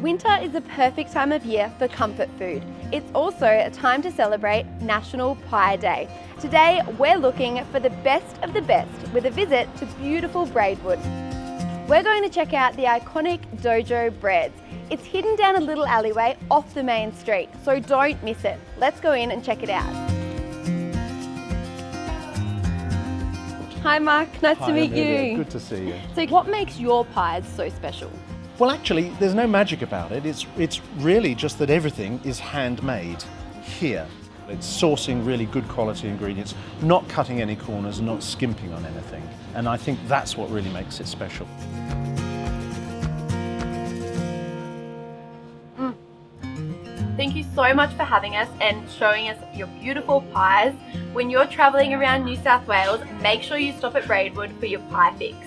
Winter is the perfect time of year for comfort food. It's also a time to celebrate National Pie Day. Today, we're looking for the best of the best with a visit to beautiful Braidwood. We're going to check out the iconic Dojo Breads. It's hidden down a little alleyway off the main street, so don't miss it. Let's go in and check it out. Hi Mark, nice to meet Amelia. you. Good to see you. So what makes your pies so special? Well, actually, there's no magic about it. It's really just that everything is handmade here. It's sourcing really good quality ingredients, not cutting any corners, not skimping on anything. And I think that's what really makes it special. Thank you so much for having us and showing us your beautiful pies. When you're travelling around New South Wales, make sure you stop at Braidwood for your pie fix.